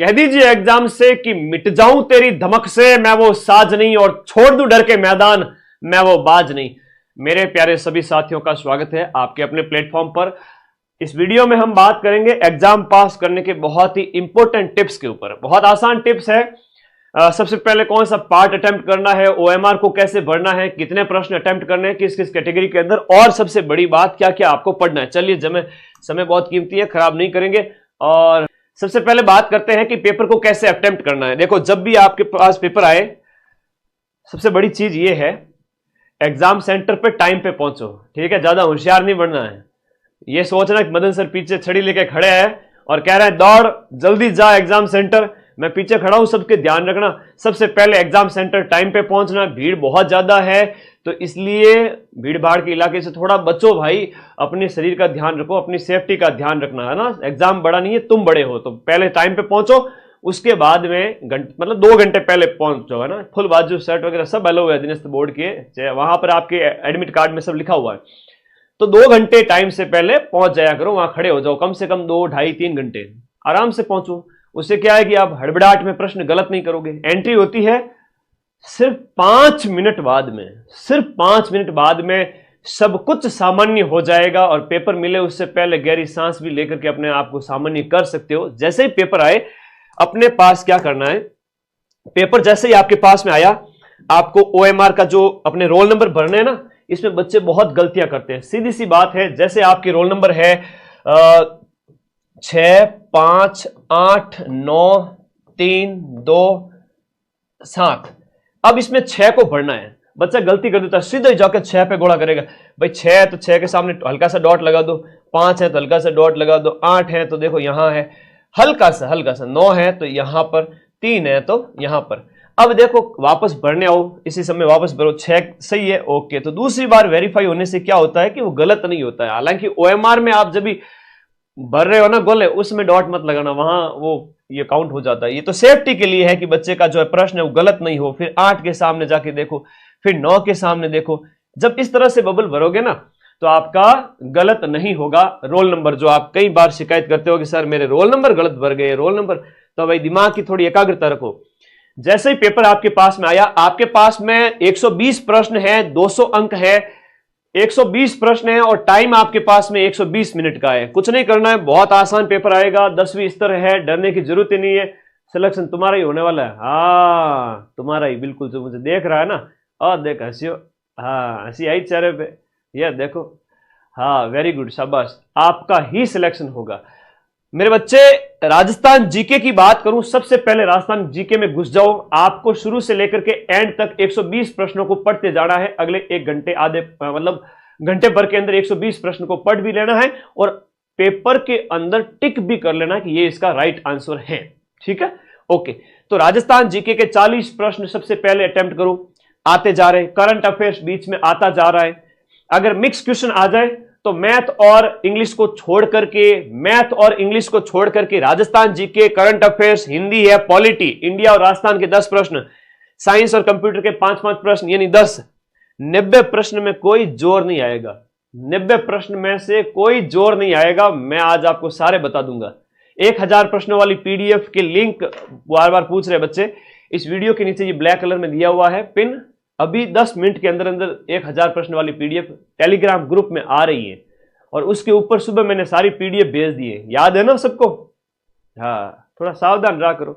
कह दीजिए एग्जाम से कि मिट जाऊं तेरी धमक से, मैं वो साज नहीं, और छोड़ दूं डर के मैदान, मैं वो बाज नहीं। मेरे प्यारे सभी साथियों का स्वागत है आपके अपने प्लेटफॉर्म पर। इस वीडियो में हम बात करेंगे एग्जाम पास करने के बहुत ही इंपॉर्टेंट टिप्स के ऊपर। बहुत आसान टिप्स है। सबसे पहले कौन सा पार्ट अटेम्प्ट करना है, ओएमआर को कैसे भरना है, कितने प्रश्न अटेम्प्ट करने हैं, किस किस कैटेगरी के अंदर, और सबसे बड़ी बात क्या क्या आपको पढ़ना है। चलिए, समय बहुत कीमती है, खराब नहीं करेंगे। और सबसे पहले बात करते हैं कि पेपर को कैसे अटेम्प्ट करना है। देखो, जब भी आपके पास पेपर आए, सबसे बड़ी चीज ये है, एग्जाम सेंटर पे टाइम पे पहुंचो। ठीक है, ज्यादा होशियार नहीं बनना है। ये सोचना कि मदन सर पीछे छड़ी लेके खड़े हैं और कह रहे हैं दौड़ जल्दी जा एग्जाम सेंटर, मैं पीछे खड़ा हूं, सबके ध्यान रखना। सबसे पहले एग्जाम सेंटर टाइम पे पहुंचना। भीड़ बहुत ज्यादा है, तो इसलिए भीड़ भाड़ के इलाके से थोड़ा बचो भाई। अपने शरीर का ध्यान रखो, अपनी सेफ्टी का ध्यान रखना है ना। एग्जाम बड़ा नहीं है, तुम बड़े हो, तो पहले टाइम पे पहुंचो। उसके बाद में मतलब 2 घंटे पहले पहुंचो, है ना। फुल बाजू शर्ट वगैरह सब अलाउ है दिनस्थ बोर्ड के, वहां पर आपके एडमिट कार्ड में सब लिखा हुआ है। तो 2 घंटे टाइम से पहले पहुंच जाया करो, वहां खड़े हो जाओ, कम से कम 2, ढाई, 3 घंटे आराम से पहुंचो। उससे क्या है कि आप हड़बड़ाहट में प्रश्न गलत नहीं करोगे। एंट्री होती है सिर्फ 5 मिनट बाद में, सिर्फ 5 मिनट बाद में सब कुछ सामान्य हो जाएगा, और पेपर मिले उससे पहले गहरी सांस भी लेकर के अपने आप को सामान्य कर सकते हो। जैसे ही पेपर आए, अपने पास क्या करना है, पेपर जैसे ही आपके पास में आया, आपको ओएमआर का जो अपने रोल नंबर भरने हैं ना, इसमें बच्चे बहुत गलतियां करते हैं। सीधी सी बात है, जैसे आपके रोल नंबर है 6, 5, 8, 9, 3, 2, 7। अब इसमें 6 को भरना है। बच्चा गलती कर देता है, सीधा ही जाकर 6 पे घोड़ा करेगा। भाई 6 है तो 6 के सामने हल्का सा डॉट लगा दो, 5 है तो हल्का सा डॉट लगा दो, 8 है तो देखो यहां है हल्का सा, 9 है तो यहां पर, 3 है तो यहां पर। अब देखो वापस भरने आओ, इसी समय वापस भरो, 6 सही है, ओके। तो दूसरी बार वेरीफाई होने से क्या होता है कि वो गलत नहीं होता है। हालांकि ओएमआर में आप जब भी भर रहे हो ना गोले, उसमें डॉट मत लगाना, वहां वो ये काउंट हो जाता है। ये तो सेफ्टी के लिए है कि बच्चे का जो है प्रश्न है वो गलत नहीं हो। फिर 8 के सामने जाके देखो, फिर 9 के सामने देखो। जब इस तरह से बबल भरोगे ना, तो आपका गलत नहीं होगा रोल नंबर। जो आप कई बार शिकायत करते हो कि सर मेरे रोल नंबर गलत भर गए, रोल नंबर, तो भाई दिमाग की थोड़ी एकाग्रता रखो। जैसे ही पेपर आपके पास में आया, आपके पास में 120 प्रश्न है, 200 अंक है, 120 प्रश्न है, और टाइम आपके पास में 120 मिनट का है। कुछ नहीं करना है, बहुत आसान पेपर आएगा, 10वीं स्तर है, डरने की जरूरत ही नहीं है। सिलेक्शन तुम्हारा ही होने वाला है। हाँ, तुम्हारा ही, बिल्कुल। जो मुझे देख रहा है ना, और देख हंसियो, हाँ हंसी आई चेहरे पे, यह देखो, हाँ वेरी गुड, शाबाश, आपका ही सिलेक्शन होगा। मेरे बच्चे, राजस्थान जीके की बात करूं, सबसे पहले राजस्थान जीके में घुस जाओ। आपको शुरू से लेकर के एंड तक 120 प्रश्नों को पढ़ते जाना है। अगले 1 घंटे, आधे मतलब घंटे भर के अंदर 120 प्रश्न को पढ़ भी लेना है, और पेपर के अंदर टिक भी कर लेना कि ये इसका राइट आंसर है। ठीक है, ओके। तो राजस्थान जीके के 40 प्रश्न सबसे पहले अटेम्प्ट करो, आते जा रहे। करंट अफेयर्स बीच में आता जा रहा है। अगर मिक्स क्वेश्चन आ जाए तो मैथ और इंग्लिश को छोड़ करके Rajasthan GK, current affairs, Hindi है, पॉलिटी, इंडिया और राजस्थान के 10 प्रश्न, साइंस और कंप्यूटर के 5-5 प्रश्न, यानी 10। 90 प्रश्न में कोई जोर नहीं आएगा। 90 प्रश्न में से कोई जोर नहीं आएगा, मैं आज आपको सारे बता दूंगा। 1000 प्रश्नों वाली पीडीएफ के लिंक बार बार पूछ रहे बच्चे, इस वीडियो के नीचे ये ब्लैक कलर में दिया हुआ है पिन। अभी 10 मिनट के अंदर अंदर 1000 प्रश्न वाली पीडीएफ टेलीग्राम ग्रुप में आ रही है, और उसके ऊपर सुबह मैंने सारी पीडीएफ भेज दी है। याद है ना सबको? हाँ, थोड़ा सावधान रहा करो।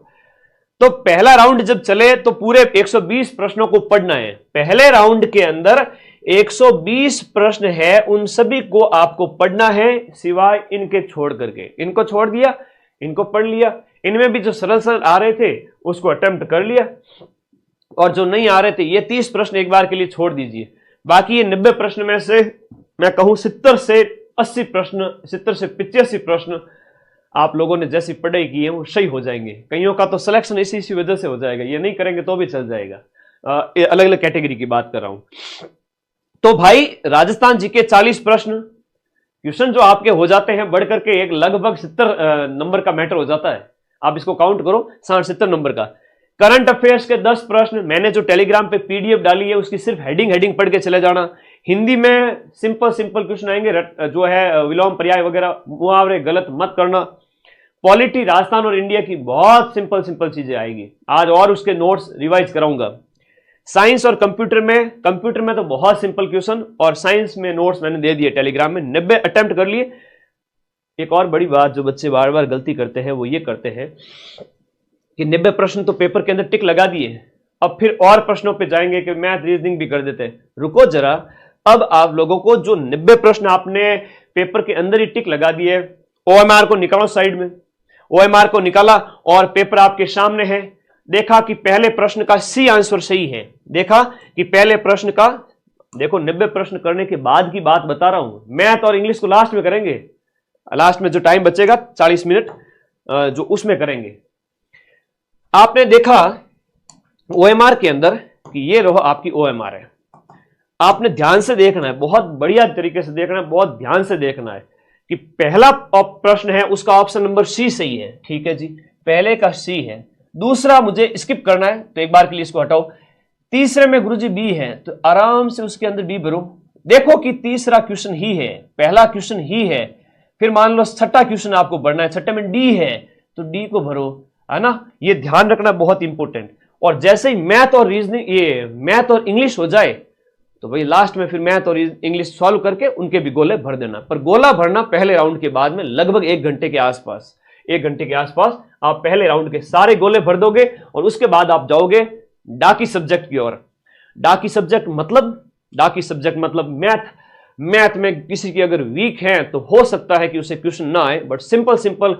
तो पहला राउंड जब चले तो पूरे 120 प्रश्नों को पढ़ना है। पहले राउंड के अंदर 120 प्रश्न है, उन सभी को आपको पढ़ना है, सिवाय इनके छोड़ करके। इनको छोड़ दिया, इनको पढ़ लिया। इनमें भी जो सरल सरल आ रहे थे उसको अटेम्प्ट कर लिया, और जो नहीं आ रहे थे, ये 30 प्रश्न एक बार के लिए छोड़ दीजिए। बाकी ये 90 प्रश्न में से मैं कहूं 70 से 80 प्रश्न, 70 से 85 प्रश्न आप लोगों ने जैसी पढ़ाई की है वो सही हो जाएंगे। कईयों का तो सिलेक्शन इसी वजह से हो जाएगा, ये नहीं करेंगे तो भी चल जाएगा। अलग अलग कैटेगरी की बात कर रहा हूं। तो भाई राजस्थान जीके 40 प्रश्न क्वेश्चन जो आपके हो जाते हैं, बढ़ करके एक लगभग 70 नंबर का मैटर हो जाता है। आप इसको काउंट करो, 60-70 नंबर का। करंट अफेयर्स के 10 प्रश्न, मैंने जो टेलीग्राम पे पीडीएफ डाली है उसकी सिर्फ हेडिंग पढ़ के चले जाना। हिंदी में सिंपल क्वेश्चन आएंगे, जो है विलोम पर्याय वगैरह, मुहावरे गलत मत करना। पॉलिटी राजस्थान और इंडिया की बहुत सिंपल सिंपल चीजें आएगी आज, और उसके नोट्स रिवाइज कराऊंगा। साइंस और कंप्यूटर में तो बहुत सिंपल क्वेश्चन, और साइंस में नोट्स मैंने दे दिए टेलीग्राम में, 90 अटेम्प्ट कर लिए। एक और बड़ी बात जो बच्चे बार बार गलती करते हैं वो ये करते हैं कि 90 प्रश्न तो पेपर के अंदर टिक लगा दिए, अब फिर और प्रश्नों पे जाएंगे कि मैथ रीजनिंग भी कर देते हैं। रुको जरा, अब आप लोगों को जो 90 प्रश्न आपने पेपर के अंदर ही टिक लगा दिए, ओएमआर को निकालो साइड में, ओएमआर को निकाला और पेपर आपके सामने है, देखा कि पहले प्रश्न का सी आंसर सही है, देखा कि पहले प्रश्न का, देखो 90 प्रश्न करने के बाद की बात बता रहा हूं, मैथ और इंग्लिश को लास्ट में करेंगे, लास्ट में जो टाइम बचेगा 40 मिनट जो उसमें करेंगे। आपने देखा ओएमआर के अंदर कि ये रहो आपकी ओएमआर है, आपने ध्यान से देखना है, बहुत बढ़िया तरीके से देखना है, बहुत ध्यान से देखना है कि पहला प्रश्न है उसका ऑप्शन नंबर सी सही है, ठीक है जी, पहले का सी है, दूसरा मुझे स्किप करना है तो एक बार के लिए इसको हटाओ, तीसरे में गुरुजी बी है तो आराम से उसके अंदर बी भरो, देखो कि तीसरा क्वेश्चन ही है, पहला क्वेश्चन ही है, फिर मान लो छठा क्वेश्चन आपको भरना है, छठे में डी है तो डी को भरो, है ना, ये ध्यान रखना बहुत इंपॉर्टेंट। और जैसे ही मैथ और रीजनिंग, ये मैथ और इंग्लिश हो जाए तो भाई लास्ट में फिर मैथ और इंग्लिश सॉल्व करके उनके भी गोले भर देना, पर गोला भरना पहले राउंड के बाद में लगभग 1 घंटे के आसपास, 1 घंटे के आसपास आप पहले राउंड के सारे गोले भर दोगे और उसके बाद आप जाओगे डाकी सब्जेक्ट की ओर। डाकी सब्जेक्ट मतलब मैथ में किसी की अगर वीक है तो हो सकता है कि उसे क्वेश्चन ना आए, बट सिंपल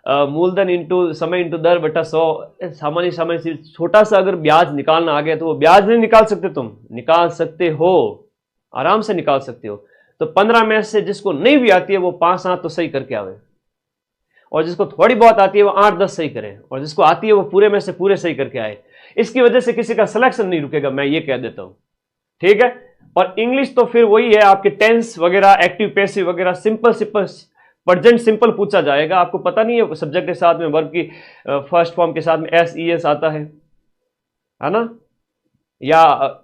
मूलधन इंटू समय इंटू दर बटा 100, सामान्य छोटा सा अगर ब्याज निकालना आ गया तो वो ब्याज नहीं निकाल सकते, तुम निकाल सकते हो, आराम से निकाल सकते हो। तो 15 में से जिसको नहीं भी आती है वो 5-7 तो सही करके आवे, और जिसको थोड़ी बहुत आती है वो 8-10 सही करे, और जिसको आती है वो पूरे में से पूरे सही करके आए। इसकी वजह से किसी का सिलेक्शन नहीं रुकेगा, मैं ये कह देता हूं, ठीक है। और इंग्लिश तो फिर वही है, आपके टेंस वगैरह, एक्टिव पैसिव वगैरह, सिंपल प्रेजेंट सिंपल पूछा जाएगा। आपको पता नहीं है सब्जेक्ट के साथ में वर्ब की फर्स्ट फॉर्म के साथ में SES आता है ना, या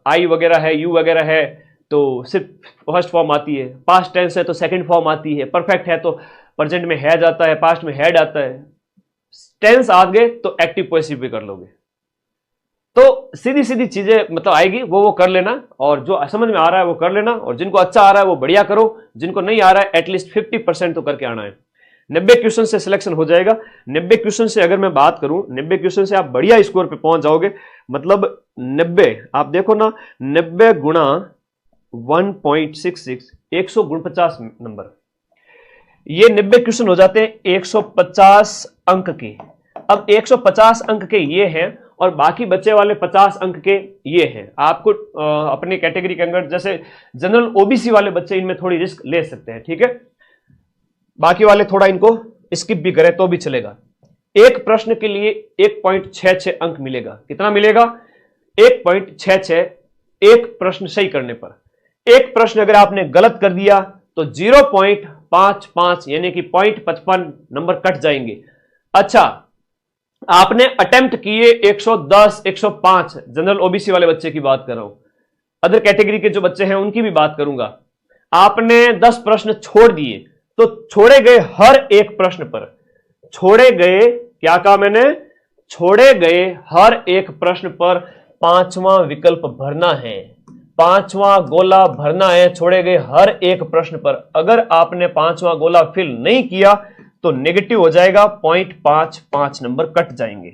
आई वगैरह है, यू वगैरह है तो सिर्फ फर्स्ट फॉर्म आती है, पास्ट टेंस है तो सेकंड फॉर्म आती है, परफेक्ट है तो प्रेजेंट में हैज आता है, पास्ट में हैड आता है, टेंस आ गए तो एक्टिव पैसिव भी कर लोगे। तो सीधी सीधी चीजें मतलब आएगी, वो कर लेना, और जो समझ में आ रहा है वो कर लेना, और जिनको अच्छा आ रहा है वो बढ़िया करो, जिनको नहीं आ रहा है एटलीस्ट 50% तो करके आना है। 90 क्वेश्चन से सिलेक्शन हो जाएगा। 90 क्वेश्चन से अगर मैं बात करूं, 90 क्वेश्चन से आप बढ़िया स्कोर पे पहुंच जाओगे, मतलब 90 आप देखो ना, 90 गुणा 1.66 149 नंबर, ये 90 क्वेश्चन हो जाते हैं 150 अंक के। अब 150 अंक के ये हैं और बाकी बच्चे वाले 50 अंक के ये हैं। आपको अपनी कैटेगरी के अंदर जैसे जनरल OBC वाले बच्चे, इनमें थोड़ी रिस्क ले सकते हैं, ठीक है, बाकी वाले थोड़ा इनको स्किप भी करें तो भी चलेगा। एक प्रश्न के लिए 1.66 अंक मिलेगा। कितना मिलेगा? 1.66, एक प्रश्न सही करने पर। एक प्रश्न अगर आपने गलत कर दिया तो 0.55 यानी कि 0.55 नंबर कट जाएंगे। अच्छा, आपने अटेम्प्ट किए 110, 105, जनरल OBC वाले बच्चे की बात कर रहा हूं, अदर कैटेगरी के जो बच्चे हैं उनकी भी बात करूंगा। आपने 10 प्रश्न छोड़ दिए तो छोड़े गए हर एक प्रश्न पर, छोड़े गए, क्या कहा मैंने, छोड़े गए हर एक प्रश्न पर 5वां विकल्प भरना है, 5वां गोला भरना है छोड़े गए हर एक प्रश्न पर। अगर आपने 5वां गोला फिल नहीं किया तो नेगेटिव हो जाएगा, 0.55 नंबर कट जाएंगे।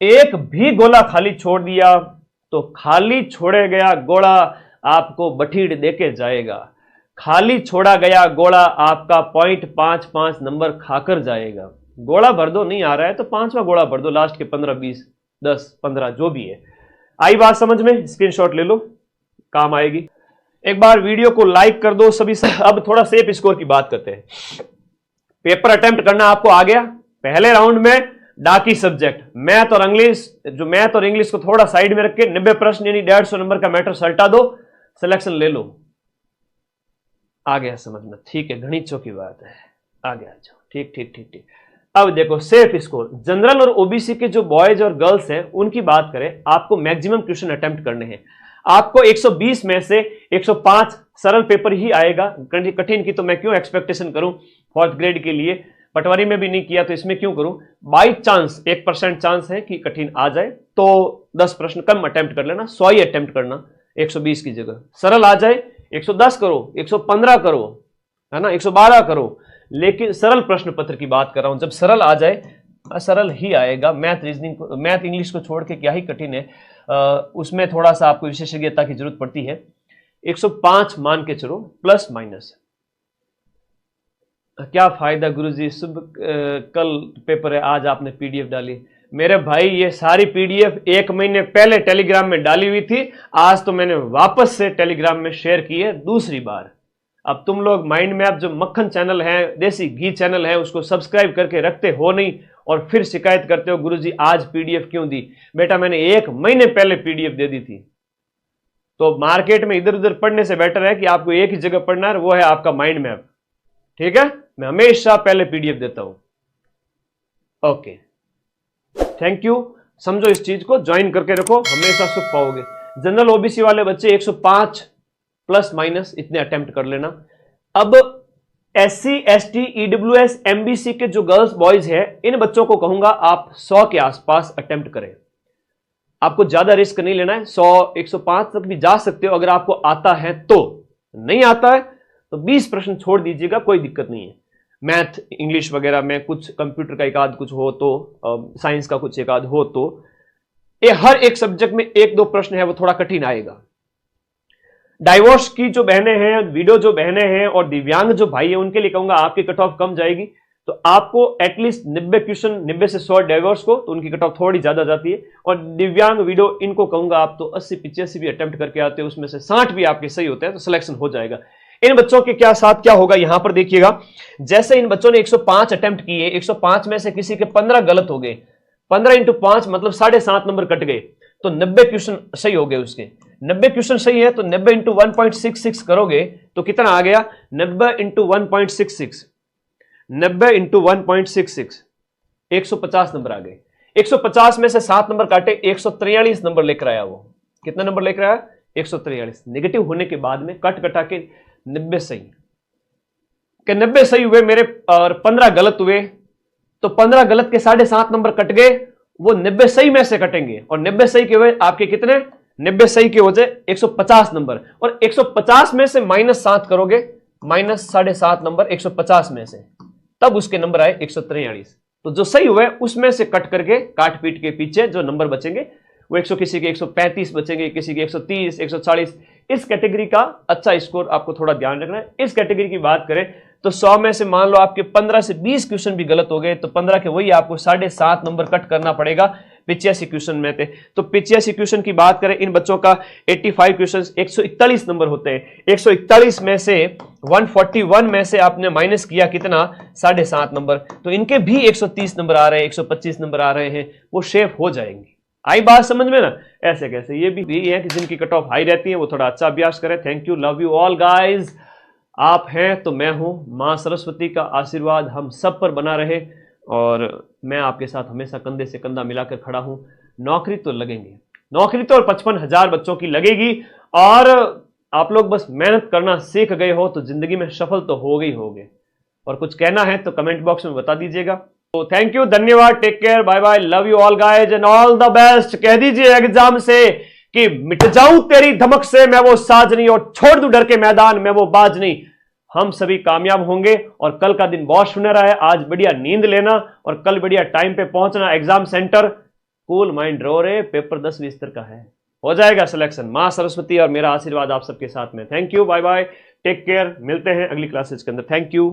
एक भी गोला खाली छोड़ दिया तो खाली छोड़े गया गोला आपको बठीड़ देके जाएगा। खाली छोड़ा गया गोला आपका 0.55 नंबर खाकर जाएगा। गोला भर दो, नहीं आ रहा है तो 5वां गोला भर दो, लास्ट के 15, 20, 10, 15 जो भी है। आई बात समझ में? स्क्रीनशॉट ले लो, काम आएगी। एक बार वीडियो को लाइक कर दो सभी। अब थोड़ा सेफ स्कोर की बात करते हैं। पेपर अटेम्प्ट करना आपको आ गया। पहले राउंड में डाकी सब्जेक्ट मैथ और इंग्लिश, जो मैथ और इंग्लिश को थोड़ा साइड में रख के 90 प्रश्न यानी 150 नंबर का मैटर सल्टा दो, सिलेक्शन ले लो। आ गया समझ में? ठीक है, गणितों की बात है, आ गया। ठीक ठीक ठीक ठीक। अब देखो सेफ स्कोर, जनरल और OBC के जो बॉयज और गर्ल्स हैं उनकी बात करें, आपको मैक्सिमम क्वेश्चन अटेम्प्ट करने हैं। आपको 120 में से 105 सरल पेपर ही आएगा, कठिन की तो मैं क्यों एक्सपेक्टेशन करूं 4th ग्रेड के लिए। पटवारी में भी नहीं किया तो इसमें क्यों करूं। बाई चांस 1% चांस है कि कठिन आ जाए तो 10 प्रश्न कम अटेम्प्ट कर लेना, 100 ही अटेम्प्ट करना 120 की जगह। सरल आ जाए 110 करो, 115 करो, है ना, 112 करो। लेकिन सरल प्रश्न पत्र की बात कर रहा हूं, जब सरल आ जाए, सरल ही आएगा। मैथ रीजनिंग, मैथ इंग्लिश को छोड़ के क्या ही कठिन है, उसमें थोड़ा सा आपको विशेषज्ञता की जरूरत पड़ती है। 105 मान के चलो, प्लस माइनस। क्या फायदा गुरुजी, कल पेपर है, आज आपने पीडीएफ डाली। मेरे भाई ये सारी पीडीएफ 1 महीने पहले टेलीग्राम में डाली हुई थी, आज तो मैंने वापस से टेलीग्राम में शेयर की है दूसरी बार। अब तुम लोग माइंड मैप जो मक्खन चैनल है, देसी घी चैनल है, उसको सब्सक्राइब करके रखते हो नहीं और फिर शिकायत करते हो गुरुजी आज पीडीएफ क्यों दी। बेटा मैंने 1 महीने पहले पीडीएफ दे दी थी। तो मार्केट में इधर उधर पढ़ने से बेटर है कि आपको एक ही जगह पढ़ना है, वो है आपका माइंड मैप। ठीक है, मैं हमेशा पहले पीडीएफ देता हूं। Okay, thank you. समझो इस चीज को, ज्वाइन करके रखो, हमेशा सुख पाओगे। जनरल ओबीसी वाले बच्चे 105 प्लस माइनस इतने अटेम्प्ट कर लेना। अब एससी एसटी ईडब्ल्यूएस एमबीसी के जो गर्ल्स बॉयज है, इन बच्चों को कहूंगा आप 100 के आसपास अटेम्प्ट करें। आपको ज्यादा रिस्क नहीं लेना है, 100 105 तक भी जा सकते हो अगर आपको आता है तो। नहीं आता है तो 20 प्रश्न छोड़ दीजिएगा, कोई दिक्कत नहीं है। मैथ इंग्लिश वगैरह में कुछ, कंप्यूटर का एक आध कुछ हो तो, साइंस का कुछ एक आध हो तो, ये हर एक सब्जेक्ट में 1-2 प्रश्न है वो थोड़ा कठिन आएगा। डाइवोर्स की जो बहनें हैं, वीडियो जो बहनें हैं और दिव्यांग जो भाई है, उनके लिए कहूंगा आपकी कट ऑफ कम जाएगी। तो आपको एटलीस्ट 90 क्वेश्चन, 90 से 100 डाइवोर्स को, तो उनकी कट ऑफ थोड़ी ज्यादा जाती है। और दिव्यांग वीडियो इनको कहूंगा आप तो 80-85 भी अटेम्प्ट करके आते हो, उसमें से 60 भी आपके सही होते हैं तो सिलेक्शन हो जाएगा। इन बच्चों के क्या साथ क्या होगा यहां पर देखिएगा। जैसे इन बच्चों ने 105 अटेम्प्ट किए, 105 में से किसी के 15 गलत हो गए, 15 इंटू 5 मतलब 7.5 नंबर कट गए, तो 90 क्वेश्चन सही हो गए उसके। 90 क्वेश्चन सही है तो 90 इंटू 1.66 करोगे तो कितना आ गया, 90 इंटू 1.66, 90 इंटू 1.66, 150 नंबर आ गए। 150 में से 7 नंबर काटे, 143 नंबर लेकर आया वो। कितना नंबर लेकर आया, 143। नेगेटिव होने के बाद में कट कटा के 90 सही के 90 सही हुए मेरे, और 15 गलत हुए, तो 15 गलत के 7.5 नंबर कट गए, वो 90 सही में से कटेंगे। और 90 सही के हुए आपके कितने, 90 सही के हो जाए 150 नंबर, और 150 में से -7 करोगे, -7.5 नंबर 150 में से, तब उसके नंबर आए 143। तो जो सही हुए उसमें से कट करके, काट पीट के पीछे जो नंबर बचेंगे वो 100, किसी के 135 बचेंगे, किसी के 130, 140। इस कैटेगरी का अच्छा स्कोर आपको थोड़ा ध्यान रखना है। इस कैटेगरी की बात करें तो 100 में से मान लो आपके 15 से 20 क्वेश्चन भी गलत हो गए, तो 15 के वही आपको 7.5 नंबर कट करना पड़ेगा 85 क्वेश्चन में थे। तो 85 क्वेश्चन की बात करें, इन बच्चों का 85 क्वेश्चन 141 नंबर होते हैं। 141 में से 141 में से आपने माइनस किया कितना, 7.5 नंबर, तो इनके भी 130 नंबर आ रहे हैं, 125 नंबर आ रहे हैं, वो शेप हो जाएंगे। आई बात समझ में ना। ऐसे कैसे, ये भी है कि जिनकी कट ऑफ हाई रहती है वो थोड़ा अच्छा अभ्यास करें। Thank you, love you all guys. आप हैं तो मैं हूं, मां सरस्वती का आशीर्वाद हम सब पर बना रहे, और मैं आपके साथ हमेशा कंधे से कंधा मिलाकर खड़ा हूं। नौकरी तो लगेंगे, नौकरी तो 55,000 बच्चों की लगेगी, और आप लोग बस मेहनत करना सीख गए हो तो जिंदगी में सफल तो हो गई होगे। और कुछ कहना है तो कमेंट बॉक्स में बता दीजिएगा। तो थैंक यू, धन्यवाद, take care, bye bye, love you all guys and all the best. कह दीजिए एग्जाम से कि मिट जाऊं तेरी धमक से मैं वो साजनी, और छोड़ दूं डर के मैदान में वो बाजनी। हम सभी कामयाब होंगे, और कल का दिन बहुत सुनहरा है। आज बढ़िया नींद लेना और कल बढ़िया टाइम पे पहुंचना एग्जाम सेंटर। कूल माइंड रो रे, पेपर 10-20 का है, हो जाएगा सिलेक्शन। मां सरस्वती और मेरा आशीर्वाद आप सबके साथ में। Thank you, bye bye, take care, मिलते हैं अगली क्लासेज के अंदर। Thank you.